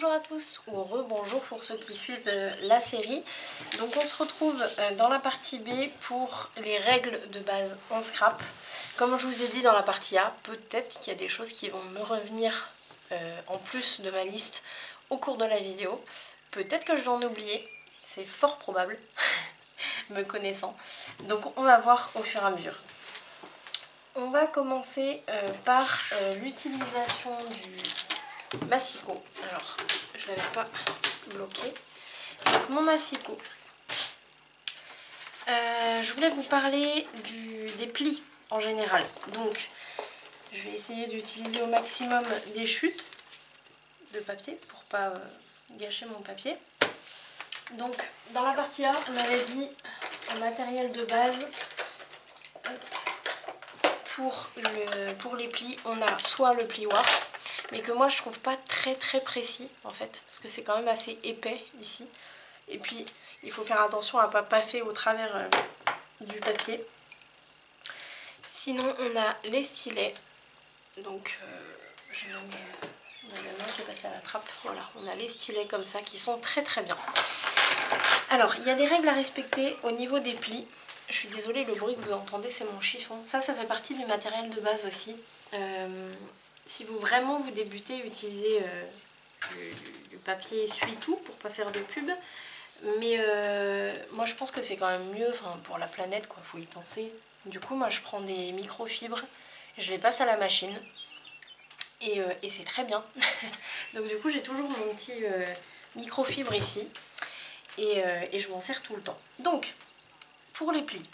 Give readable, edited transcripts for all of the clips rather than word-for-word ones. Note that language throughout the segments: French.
Bonjour à tous, ou rebonjour pour ceux qui suivent la série. Donc on se retrouve dans la partie B pour les règles de base en scrap. Comme je vous ai dit dans la partie A, peut-être qu'il y a des choses qui vont me revenir en plus de ma liste au cours de la vidéo. Peut-être que je vais en oublier, c'est fort probable, me connaissant. Donc on va voir au fur et à mesure. On va commencer par l'utilisation du massicot. Alors, je ne l'avais pas bloqué. Donc mon massicot. Je voulais vous parler des plis en général. Donc, je vais essayer d'utiliser au maximum des chutes de papier pour pas gâcher mon papier. Donc, dans la partie A, on avait dit le matériel de base. Pour les plis, on a soit le plioir, mais que moi je trouve pas très précis en fait, parce que c'est quand même assez épais ici. Et puis il faut faire attention à ne pas passer au travers du papier. Sinon on a les stylets, donc j'ai même la main qui est passée à la trappe. Voilà, on a les stylets comme ça qui sont très bien. Alors il y a des règles à respecter au niveau des plis. Je suis désolée, le bruit que vous entendez, c'est mon chiffon. Ça fait partie du matériel de base aussi. Si vous débutez, utilisez du papier essuie-tout pour pas faire de pub. Mais moi, je pense que c'est quand même mieux pour la planète, quoi. Faut y penser. Du coup, moi, je prends des microfibres, je les passe à la machine. Et c'est très bien. Donc du coup, j'ai toujours mon petit microfibre ici. Et je m'en sers tout le temps. Donc, pour les plis,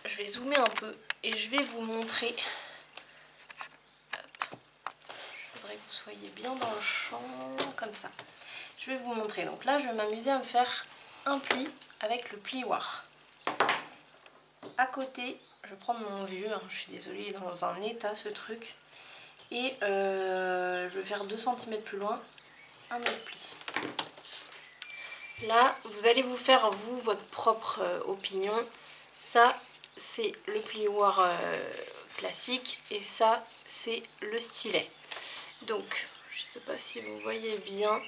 je vais zoomer un peu et je vais vous montrer. Hop. Je voudrais que vous soyez bien dans le champ, comme ça. Je vais vous montrer. Donc là, je vais m'amuser à me faire un pli avec le plioir. À côté, je vais prendre mon vieux, je suis désolée, il est dans un état ce truc. Et je vais faire 2 cm plus loin un autre pli. Là, vous allez vous faire, vous, votre propre opinion. Ça, c'est le plioir classique et ça, c'est le stylet. Donc, je ne sais pas si vous voyez bien,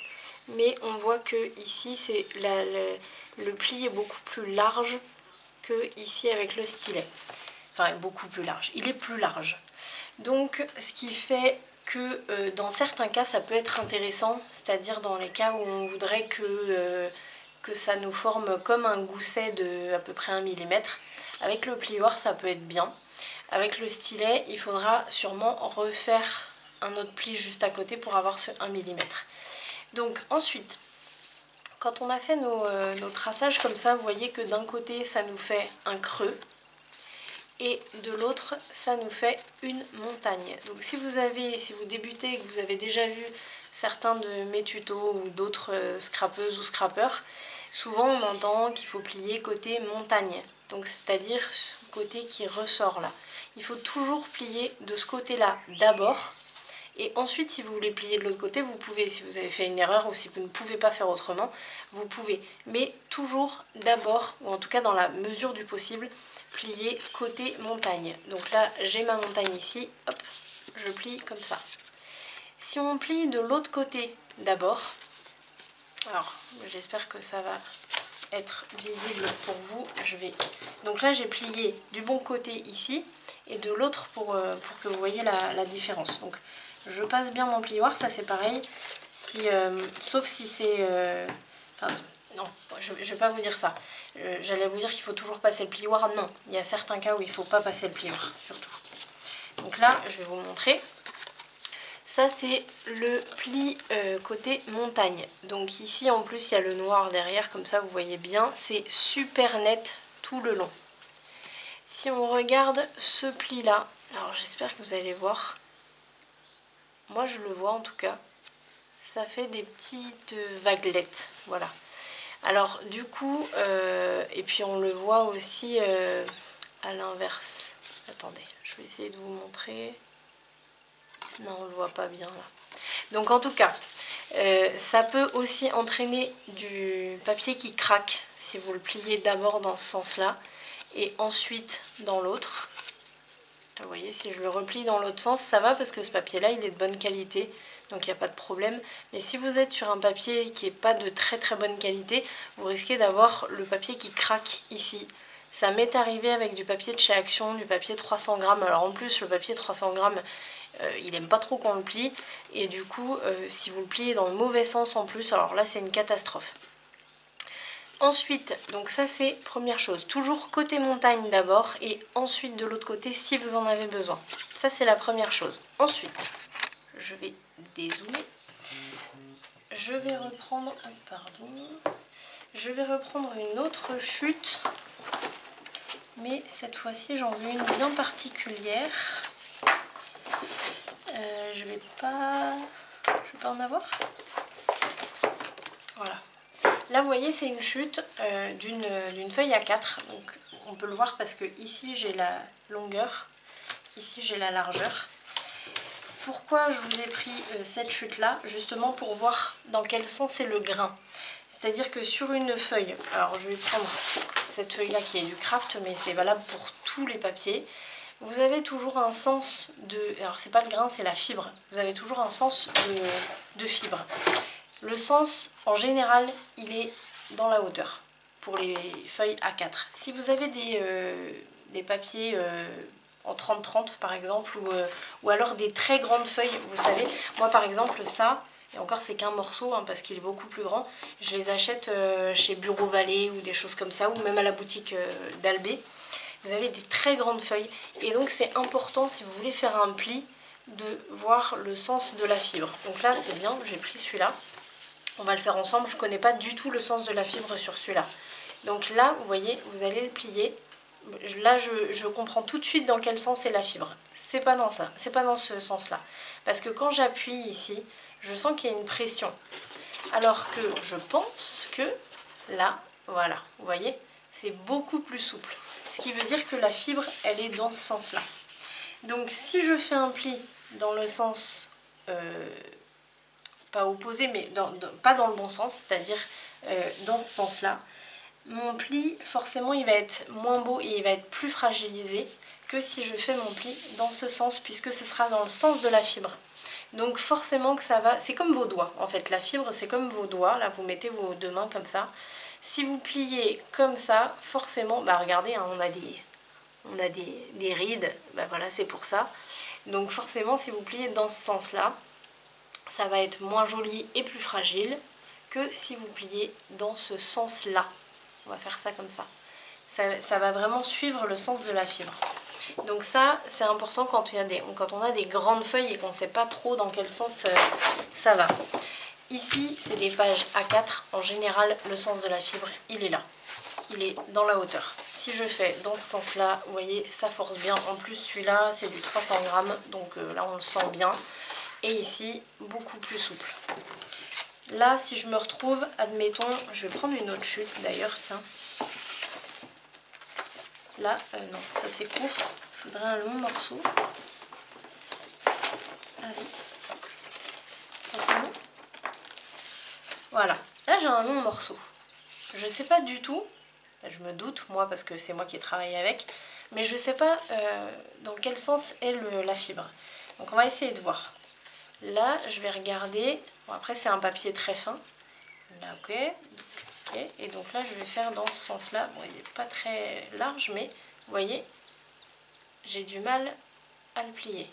mais on voit que ici, le pli est beaucoup plus large que ici avec le stylet. Enfin, beaucoup plus large. Il est plus large. Donc, ce qui fait que dans certains cas, ça peut être intéressant, c'est-à-dire dans les cas où on voudrait que ça nous forme comme un gousset de à peu près 1 mm. Avec le plioir, ça peut être bien. Avec le stylet, il faudra sûrement refaire un autre pli juste à côté pour avoir ce 1 mm. Donc ensuite, quand on a fait nos traçages comme ça, vous voyez que d'un côté, ça nous fait un creux. Et de l'autre, ça nous fait une montagne. Donc si vous débutez et que vous avez déjà vu certains de mes tutos ou d'autres scrapeuses ou scrappeurs, souvent on entend qu'il faut plier côté montagne. Donc c'est-à-dire côté qui ressort là. Il faut toujours plier de ce côté-là d'abord. Et ensuite, si vous voulez plier de l'autre côté, vous pouvez, si vous avez fait une erreur ou si vous ne pouvez pas faire autrement, vous pouvez. Mais toujours d'abord, ou en tout cas dans la mesure du possible, plier côté montagne. Donc là, j'ai ma montagne ici, hop, je plie comme ça. Si on plie de l'autre côté d'abord, alors j'espère que ça va être visible pour vous. Donc là, j'ai plié du bon côté ici et de l'autre pour que vous voyez la différence. Donc je passe bien mon plioir, ça c'est pareil, sauf si c'est... non, je ne vais pas vous dire ça. J'allais vous dire qu'il faut toujours passer le plioir. Non, il y a certains cas où il ne faut pas passer le plioir, surtout. Donc là, je vais vous montrer. Ça, c'est le pli côté montagne. Donc ici, en plus, il y a le noir derrière, comme ça, vous voyez bien. C'est super net tout le long. Si on regarde ce pli-là, alors j'espère que vous allez voir. Moi, je le vois en tout cas. Ça fait des petites vaguelettes, voilà. Alors du coup, et puis on le voit aussi à l'inverse. Attendez, je vais essayer de vous montrer. Non, on ne le voit pas bien là. Donc en tout cas, ça peut aussi entraîner du papier qui craque si vous le pliez d'abord dans ce sens-là et ensuite dans l'autre. Vous voyez, si je le replie dans l'autre sens, ça va parce que ce papier-là, il est de bonne qualité. donc il n'y a pas de problème. Mais si vous êtes sur un papier qui n'est pas de très très bonne qualité, vous risquez d'avoir le papier qui craque ici. Ça m'est arrivé avec du papier de chez Action, du papier 300 grammes. Alors en plus, le papier 300 grammes, il n'aime pas trop qu'on le plie. Et du coup, si vous le pliez dans le mauvais sens en plus, alors là, c'est une catastrophe. Ensuite, donc ça c'est première chose, toujours côté montagne d'abord et ensuite de l'autre côté si vous en avez besoin. Ça c'est la première chose. Ensuite, je vais dézoomer. Je vais reprendre, je vais reprendre une autre chute, mais cette fois-ci j'en veux une bien particulière. Je vais pas en avoir. Voilà. Là vous voyez c'est une chute d'une feuille A4, donc on peut le voir parce que ici j'ai la longueur, ici j'ai la largeur. Pourquoi je vous ai pris cette chute là? Justement pour voir dans quel sens est le grain. C'est-à-dire que sur une feuille, alors je vais prendre cette feuille là qui est du craft, mais c'est valable pour tous les papiers. Vous avez toujours un sens de... Alors c'est pas le grain, c'est la fibre. Vous avez toujours un sens de fibre. Le sens, en général, il est dans la hauteur pour les feuilles A4. Si vous avez des papiers en 30-30 par exemple, ou alors des très grandes feuilles, vous savez, moi par exemple ça, et encore c'est qu'un morceau hein, parce qu'il est beaucoup plus grand, je les achète chez Bureau Vallée ou des choses comme ça, ou même à la boutique d'Albé. Vous avez des très grandes feuilles et donc c'est important si vous voulez faire un pli de voir le sens de la fibre. Donc là c'est bien, j'ai pris celui-là. On va le faire ensemble, je ne connais pas du tout le sens de la fibre sur celui-là. Donc là, vous voyez, vous allez le plier. Là, je comprends tout de suite dans quel sens est la fibre. C'est pas dans ça, c'est pas dans ce sens-là. Parce que quand j'appuie ici, je sens qu'il y a une pression. Alors que je pense que là, voilà, vous voyez, c'est beaucoup plus souple. Ce qui veut dire que la fibre, elle est dans ce sens-là. Donc si je fais un pli dans le sens... pas opposé, mais pas dans le bon sens, c'est-à-dire dans ce sens-là, mon pli, forcément, il va être moins beau et il va être plus fragilisé que si je fais mon pli dans ce sens, puisque ce sera dans le sens de la fibre. Donc forcément que ça va... C'est comme vos doigts, en fait. La fibre, c'est comme vos doigts. Là, vous mettez vos deux mains comme ça. Si vous pliez comme ça, forcément... Bah regardez, hein, on a des rides. Bah voilà, c'est pour ça. Donc forcément, si vous pliez dans ce sens-là, ça va être moins joli et plus fragile que si vous pliez dans ce sens-là. On va faire ça comme ça. Ça va vraiment suivre le sens de la fibre. Donc ça, c'est important quand on a des grandes feuilles et qu'on ne sait pas trop dans quel sens ça va. Ici, c'est des pages A4. En général, le sens de la fibre, il est là. Il est dans la hauteur. Si je fais dans ce sens-là, vous voyez, ça force bien. En plus, celui-là, c'est du 300 grammes. Donc là, on le sent bien. Et ici, beaucoup plus souple. Là, si je me retrouve, admettons, je vais prendre une autre chute d'ailleurs, tiens. Là, non, ça c'est court. Je voudrais un long morceau. Allez. Voilà, là j'ai un long morceau. Je sais pas du tout, je me doute moi parce que c'est moi qui ai travaillé avec, mais je sais pas dans quel sens est la fibre. Donc on va essayer de voir. Là, je vais regarder. Bon, après, c'est un papier très fin. Là, ok. Et donc là, je vais faire dans ce sens-là. Bon, il n'est pas très large, mais vous voyez, j'ai du mal à le plier.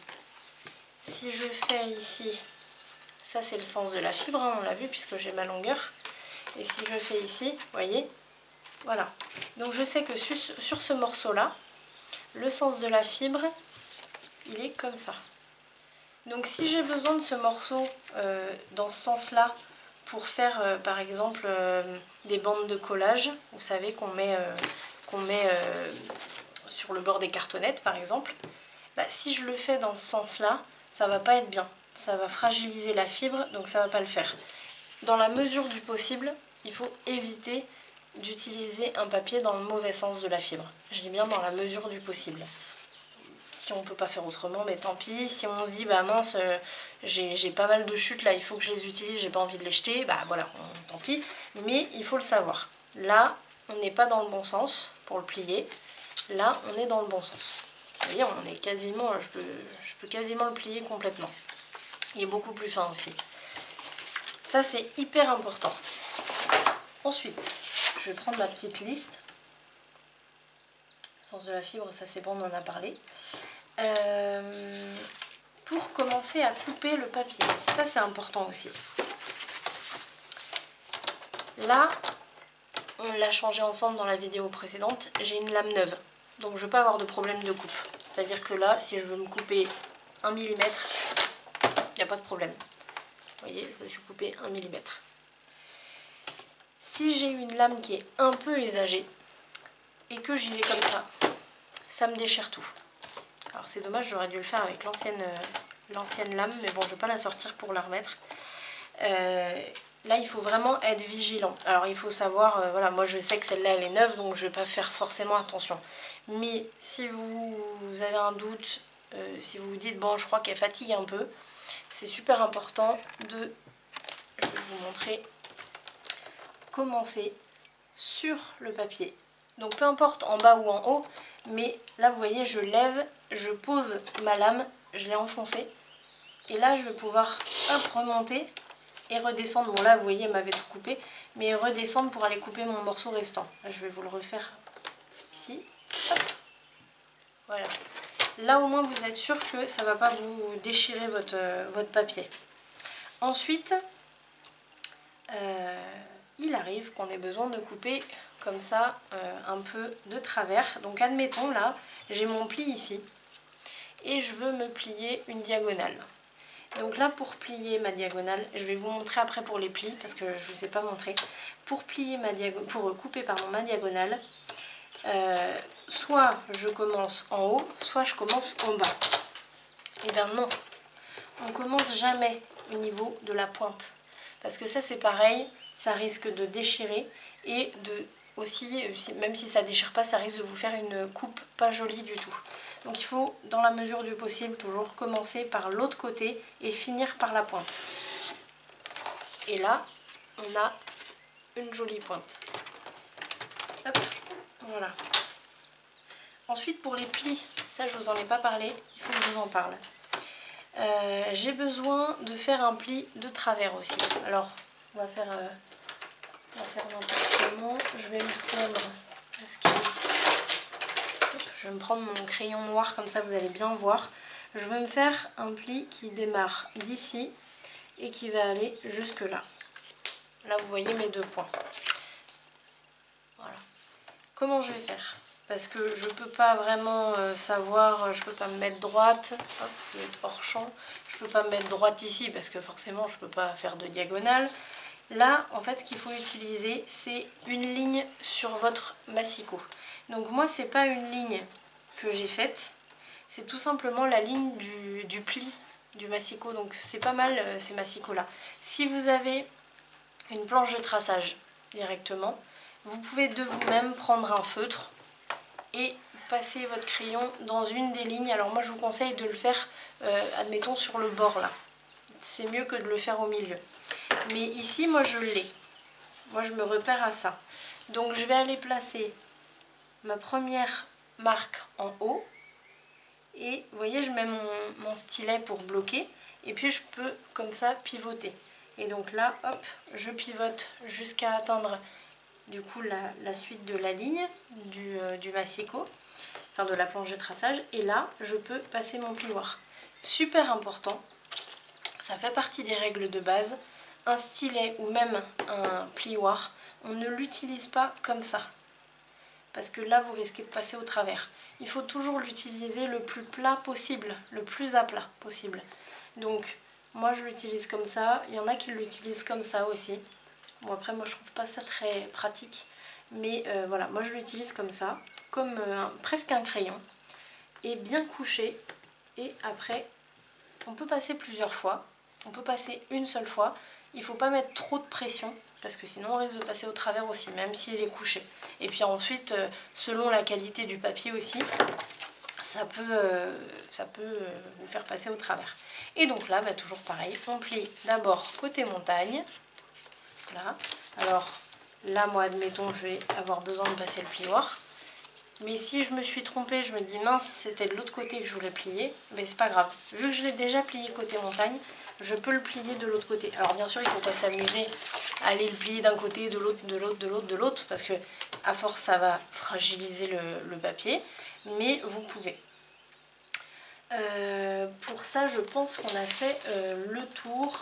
Si je fais ici, ça c'est le sens de la fibre, hein, on l'a vu puisque j'ai ma longueur. Et si je fais ici, vous voyez, voilà. Donc je sais que sur ce morceau-là, le sens de la fibre, il est comme ça. Donc si j'ai besoin de ce morceau dans ce sens-là pour faire par exemple des bandes de collage, vous savez qu'on met sur le bord des cartonnettes par exemple, bah, si je le fais dans ce sens-là, ça va pas être bien. Ça va fragiliser la fibre, donc ça va pas le faire. Dans la mesure du possible, il faut éviter d'utiliser un papier dans le mauvais sens de la fibre. Je dis bien dans la mesure du possible. Si on ne peut pas faire autrement, mais tant pis. Si on se dit, bah mince, j'ai pas mal de chutes là, il faut que je les utilise, j'ai pas envie de les jeter, bah voilà, tant pis. Mais il faut le savoir. Là, on n'est pas dans le bon sens pour le plier. Là, on est dans le bon sens. Vous voyez, on est quasiment, je peux quasiment le plier complètement. Il est beaucoup plus fin aussi. Ça, c'est hyper important. Ensuite, je vais prendre ma petite liste. Sens de la fibre, ça c'est bon, on en a parlé. Pour commencer à couper le papier, ça c'est important aussi. Là, on l'a changé ensemble dans la vidéo précédente, j'ai une lame neuve. Donc je ne veux pas avoir de problème de coupe. C'est-à-dire que là, si je veux me couper 1 mm, il n'y a pas de problème. Vous voyez, je me suis coupé 1 mm. Si j'ai une lame qui est un peu usagée et que j'y vais comme ça me déchire tout. Alors c'est dommage, j'aurais dû le faire avec l'ancienne lame, mais bon, je ne vais pas la sortir pour la remettre. Là, il faut vraiment être vigilant. Alors, il faut savoir, voilà, moi je sais que celle-là, elle est neuve, donc je ne vais pas faire forcément attention. Mais si vous avez un doute, si vous vous dites, bon, je crois qu'elle fatigue un peu, c'est super important de, je vais vous montrer, commencer sur le papier. Donc, peu importe en bas ou en haut, mais là, vous voyez, je lève, je pose ma lame, je l'ai enfoncée. Et là, je vais pouvoir, hop, remonter et redescendre. Bon là vous voyez elle m'avait tout coupé, mais redescendre pour aller couper mon morceau restant. Là je vais vous le refaire ici. Hop. Voilà. Là au moins vous êtes sûr que ça ne va pas vous déchirer votre papier. Ensuite, il arrive qu'on ait besoin de couper comme ça un peu de travers. Donc admettons là, j'ai mon pli ici et je veux me plier une diagonale. Donc là, pour plier ma diagonale, je vais vous montrer après pour les plis, parce que je ne vous ai pas montré. Pour couper ma diagonale, soit je commence en haut, soit je commence en bas. Et bien non, on commence jamais au niveau de la pointe. Parce que ça c'est pareil, ça risque de déchirer et aussi, même si ça ne déchire pas, ça risque de vous faire une coupe pas jolie du tout. Donc il faut, dans la mesure du possible, toujours commencer par l'autre côté et finir par la pointe. Et là, on a une jolie pointe. Hop, voilà. Ensuite, pour les plis, ça je vous en ai pas parlé, il faut que je vous en parle. J'ai besoin de faire un pli de travers aussi. Alors, on va faire n'importe comment. Je vais me prendre mon crayon noir, comme ça vous allez bien voir. Je veux me faire un pli qui démarre d'ici et qui va aller jusque là. Là vous voyez mes 2 points. Voilà. Comment je vais faire? Parce que je peux pas vraiment savoir, je peux pas me mettre droite. Hop, vous êtes hors champ. Je peux pas me mettre droite ici parce que forcément je peux pas faire de diagonale. Là, en fait, ce qu'il faut utiliser, c'est une ligne sur votre massicot. Donc moi, c'est pas une ligne que j'ai faite, c'est tout simplement la ligne du pli du massicot. Donc c'est pas mal ces massicots-là. Si vous avez une planche de traçage directement, vous pouvez de vous-même prendre un feutre et passer votre crayon dans une des lignes. Alors moi, je vous conseille de le faire, admettons, sur le bord là. C'est mieux que de le faire au milieu. Mais ici, moi, je l'ai. Moi, je me repère à ça. Donc, je vais aller placer ma première marque en haut. Et vous voyez, je mets mon stylet pour bloquer. Et puis, je peux, comme ça, pivoter. Et donc là, hop, je pivote jusqu'à atteindre, du coup, la suite de la ligne du massicot. Enfin, de la planche de traçage. Et là, je peux passer mon plioir. Super important. Ça fait partie des règles de base. Un stylet ou même un plioir, on ne l'utilise pas comme ça. Parce que là, vous risquez de passer au travers. Il faut toujours l'utiliser le plus plat possible, le plus à plat possible. Donc, moi je l'utilise comme ça. Il y en a qui l'utilisent comme ça aussi. Bon, après, moi je trouve pas ça très pratique. Mais voilà, moi je l'utilise comme ça, comme presque un crayon. Et bien couché. Et après, on peut passer plusieurs fois. On peut passer une seule fois. Il ne faut pas mettre trop de pression parce que sinon on risque de passer au travers aussi, même s'il est couché. Et puis ensuite, selon la qualité du papier aussi, ça peut vous faire passer au travers. Et donc là, bah, toujours pareil, on plie d'abord côté montagne. Là. Alors là, moi, admettons, je vais avoir besoin de passer le plioir. Mais si je me suis trompée, je me dis mince, c'était de l'autre côté que je voulais plier, mais c'est pas grave. Vu que je l'ai déjà plié côté montagne, je peux le plier de l'autre côté. Alors bien sûr, il ne faut pas s'amuser à aller le plier d'un côté, de l'autre, de l'autre, de l'autre, de l'autre, parce que à force ça va fragiliser le papier, mais vous pouvez. Pour ça, je pense qu'on a fait le tour.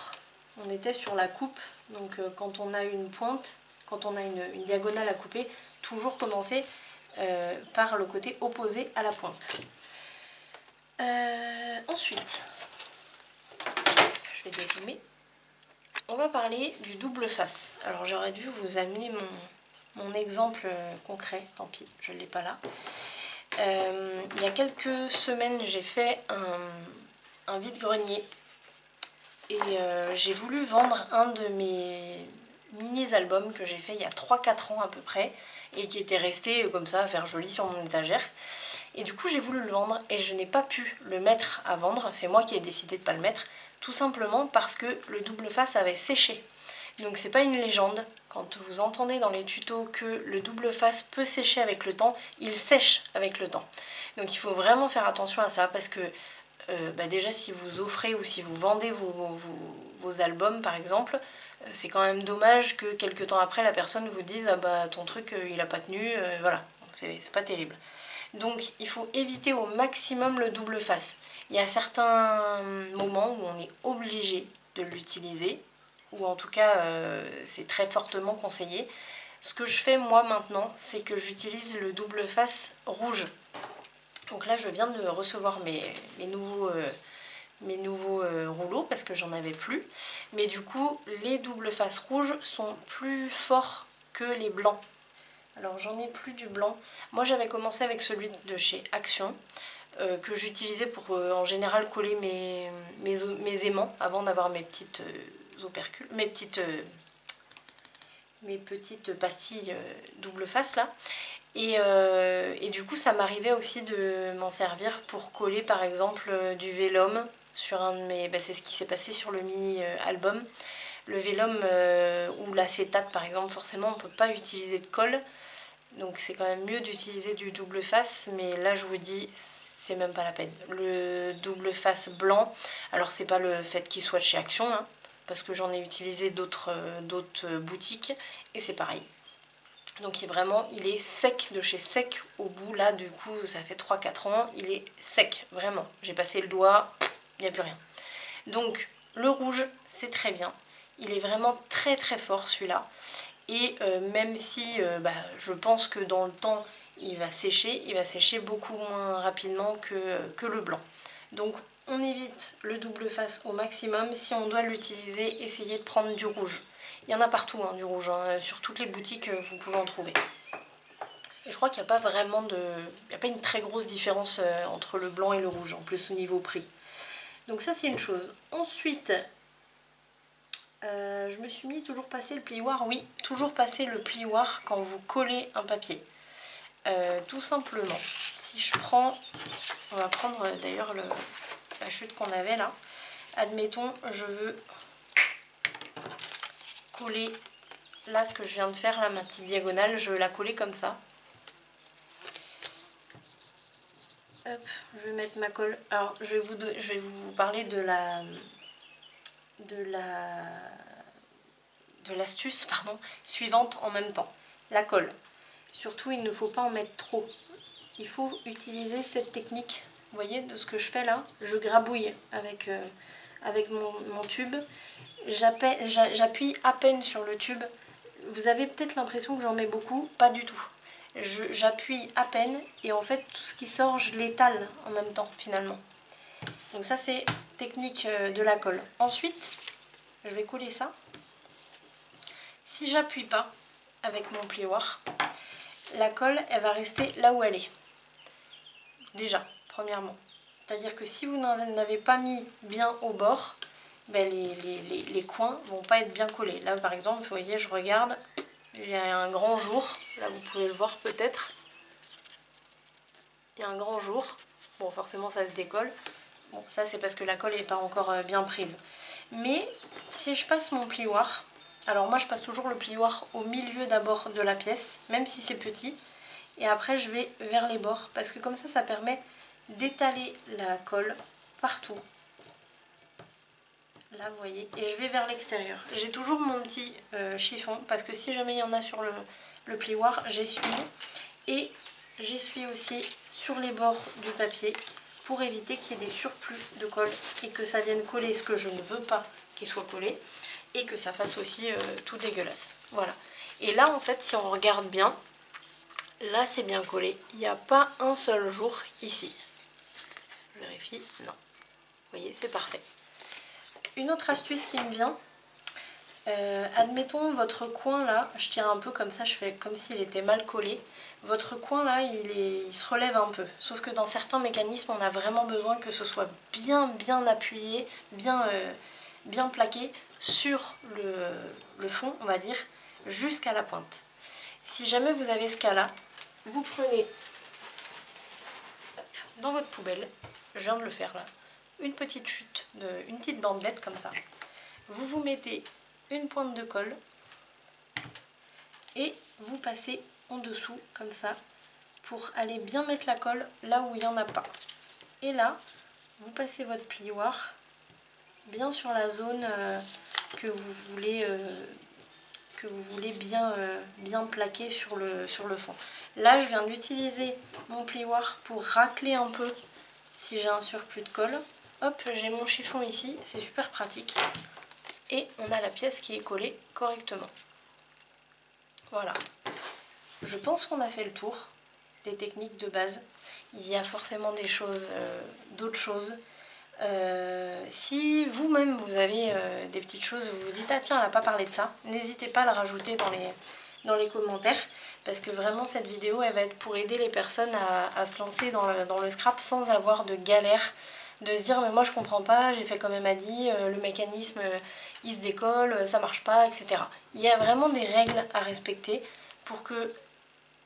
On était sur la coupe, donc quand on a une pointe, quand on a une diagonale à couper, toujours commencer par le côté opposé à la pointe. Ensuite, je vais dézoomer. On va parler du double face. Alors j'aurais dû vous amener mon exemple concret, tant pis, je ne l'ai pas là. Il y a quelques semaines, j'ai fait un vide-grenier et j'ai voulu vendre un de mes mini-albums que j'ai fait il y a 3-4 ans à peu près et qui était resté comme ça à faire joli sur mon étagère. Et du coup j'ai voulu le vendre et je n'ai pas pu le mettre à vendre, c'est moi qui ai décidé de ne pas le mettre, tout simplement parce que le double face avait séché. Donc c'est pas une légende, quand vous entendez dans les tutos que le double face peut sécher avec le temps, il sèche avec le temps. Donc il faut vraiment faire attention à ça parce que déjà si vous offrez ou si vous vendez vos albums par exemple, c'est quand même dommage que quelques temps après la personne vous dise ah bah ton truc il a pas tenu, voilà, c'est pas terrible. Donc il faut éviter au maximum le double face. Il y a certains moments où on est obligé de l'utiliser, ou en tout cas c'est très fortement conseillé. Ce que je fais moi maintenant, c'est que j'utilise le double face rouge. Donc là je viens de recevoir mes nouveaux rouleaux parce que j'en avais plus. Mais du coup les double face rouges sont plus forts que les blancs. Alors j'en ai plus du blanc. Moi j'avais commencé avec celui de chez Action que j'utilisais pour en général coller mes aimants avant d'avoir mes petites opercules, mes petites pastilles double face là. Et du coup ça m'arrivait aussi de m'en servir pour coller par exemple du vélum sur un de mes... c'est ce qui s'est passé sur le mini album. Le vélum ou l'acétate par exemple, forcément on ne peut pas utiliser de colle. Donc c'est quand même mieux d'utiliser du double face, mais là je vous dis, c'est même pas la peine. Le double face blanc, alors c'est pas le fait qu'il soit de chez Action, hein, parce que j'en ai utilisé d'autres boutiques, et c'est pareil. Donc il est sec, de chez Sec au bout, là du coup ça fait 3-4 ans, il est sec, vraiment. J'ai passé le doigt, il n'y a plus rien. Donc le rouge, c'est très bien. Il est vraiment très très fort celui-là. Et même si je pense que dans le temps il va sécher beaucoup moins rapidement que le blanc. Donc on évite le double face au maximum. Si on doit l'utiliser, essayez de prendre du rouge. Il y en a partout du rouge, hein. Sur toutes les boutiques vous pouvez en trouver. Et je crois qu'il n'y a pas vraiment il n'y a pas une très grosse différence entre le blanc et le rouge, en plus au niveau prix. Donc ça c'est une chose. Ensuite, je me suis mis toujours passer le plioir. Oui, toujours passer le plioir quand vous collez un papier. Tout simplement. Si je prends, on va prendre d'ailleurs la chute qu'on avait là. Admettons, je veux coller là ce que je viens de faire, là ma petite diagonale, je veux la coller comme ça. Hop, je vais mettre ma colle. Alors je vais vous parler de l'astuce suivante en même temps. La colle. Surtout il ne faut pas en mettre trop. Il faut utiliser cette technique, vous voyez, de ce que je fais là. Je grabouille avec mon tube. J'appuie à peine sur le tube. Vous avez peut-être l'impression que j'en mets beaucoup, pas du tout. J'appuie à peine et en fait tout ce qui sort je l'étale en même temps finalement. Donc ça c'est technique de la colle. Ensuite je vais coller ça. Si j'appuie pas avec mon plioir, la colle elle va rester là où elle est. Déjà, premièrement. C'est-à-dire que si vous n'avez pas mis bien au bord, les coins vont pas être bien collés. Là par exemple, vous voyez, je regarde, il y a un grand jour, là vous pouvez le voir peut-être. Il y a un grand jour, bon forcément ça se décolle. Bon ça c'est parce que la colle n'est pas encore bien prise. Mais si je passe mon plioir, alors moi je passe toujours le plioir au milieu d'abord de la pièce, même si c'est petit. Et après je vais vers les bords parce que comme ça permet d'étaler la colle partout. Là vous voyez, et je vais vers l'extérieur. J'ai toujours mon petit chiffon parce que si jamais il y en a sur le plioir, j'essuie. Et j'essuie aussi sur les bords du papier pour éviter qu'il y ait des surplus de colle et que ça vienne coller ce que je ne veux pas qu'il soit collé et que ça fasse aussi tout dégueulasse. Voilà. Et là en fait si on regarde bien, là c'est bien collé. Il n'y a pas un seul jour ici. Je vérifie, non. Vous voyez, c'est parfait. Une autre astuce qui me vient, admettons votre coin là, je tire un peu comme ça, je fais comme s'il était mal collé. Votre coin là, il se relève un peu. Sauf que dans certains mécanismes, on a vraiment besoin que ce soit bien appuyé, bien plaqué sur le fond, on va dire, jusqu'à la pointe. Si jamais vous avez ce cas-là, vous prenez dans votre poubelle, je viens de le faire là, une petite chute, une petite bandelette comme ça. Vous vous mettez une pointe de colle et vous passez en dessous comme ça pour aller bien mettre la colle là où il n'y en a pas. Et là, vous passez votre plioir bien sur la zone que vous voulez bien plaquer sur le fond. Là, je viens d'utiliser mon plioir pour racler un peu si j'ai un surplus de colle. Hop, j'ai mon chiffon ici, c'est super pratique. Et on a la pièce qui est collée correctement. Voilà. Je pense qu'on a fait le tour des techniques de base. Il y a forcément des choses, d'autres choses. Si vous-même vous avez des petites choses, vous vous dites ah tiens elle n'a pas parlé de ça, n'hésitez pas à le rajouter dans les commentaires parce que vraiment cette vidéo elle va être pour aider les personnes à se lancer dans le scrap sans avoir de galère, de se dire mais moi je comprends pas, j'ai fait comme elle m'a dit, le mécanisme il se décolle, ça marche pas, etc. Il y a vraiment des règles à respecter pour que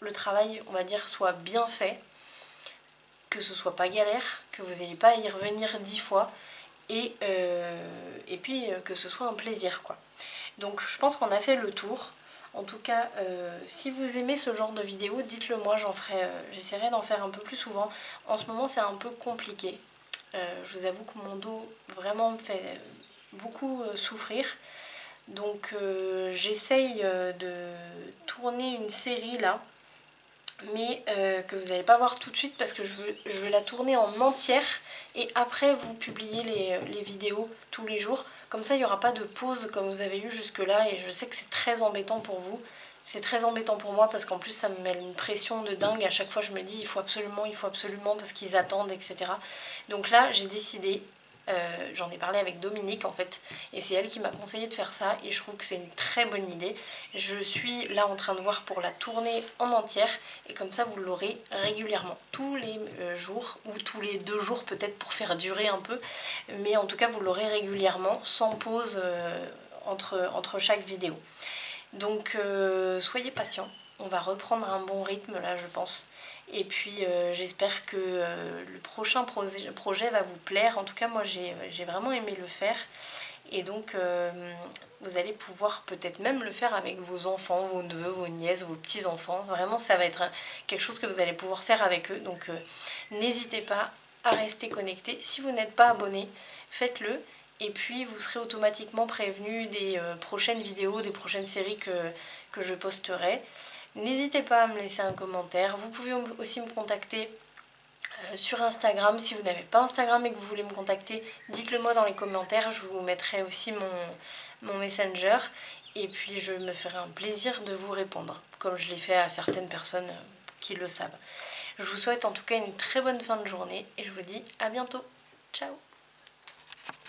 le travail on va dire soit bien fait, que ce soit pas galère, que vous n'ayez pas à y revenir 10 fois et puis que ce soit un plaisir quoi. Donc je pense qu'on a fait le tour. En tout cas, si vous aimez ce genre de vidéo, dites-le moi, j'essaierai d'en faire un peu plus souvent. En ce moment c'est un peu compliqué. Je vous avoue que mon dos vraiment me fait beaucoup souffrir. Donc j'essaye de tourner une série là, mais que vous n'allez pas voir tout de suite parce que je veux la tourner en entière et après vous publiez les vidéos tous les jours. Comme ça il n'y aura pas de pause comme vous avez eu jusque là et je sais que c'est très embêtant pour vous. C'est très embêtant pour moi parce qu'en plus ça me met une pression de dingue. À chaque fois je me dis il faut absolument parce qu'ils attendent, etc. Donc là j'ai décidé, j'en ai parlé avec Dominique en fait et c'est elle qui m'a conseillé de faire ça et je trouve que c'est une très bonne idée. Je suis là en train de voir pour la tourner en entière et comme ça vous l'aurez régulièrement tous les jours ou tous les 2 jours peut-être pour faire durer un peu, mais en tout cas vous l'aurez régulièrement sans pause entre chaque vidéo. Donc soyez patients, on va reprendre un bon rythme là je pense. Et puis j'espère que le prochain projet va vous plaire. En tout cas moi j'ai vraiment aimé le faire. Et donc vous allez pouvoir peut-être même le faire avec vos enfants, vos neveux, vos nièces, vos petits-enfants. Vraiment ça va être quelque chose que vous allez pouvoir faire avec eux. Donc n'hésitez pas à rester connecté. Si vous n'êtes pas abonné, faites-le. Et puis vous serez automatiquement prévenu des prochaines vidéos, des prochaines séries que je posterai. N'hésitez pas à me laisser un commentaire. Vous pouvez aussi me contacter sur Instagram. Si vous n'avez pas Instagram et que vous voulez me contacter, dites-le moi dans les commentaires. Je vous mettrai aussi mon Messenger. Et puis je me ferai un plaisir de vous répondre, comme je l'ai fait à certaines personnes qui le savent. Je vous souhaite en tout cas une très bonne fin de journée et je vous dis à bientôt. Ciao!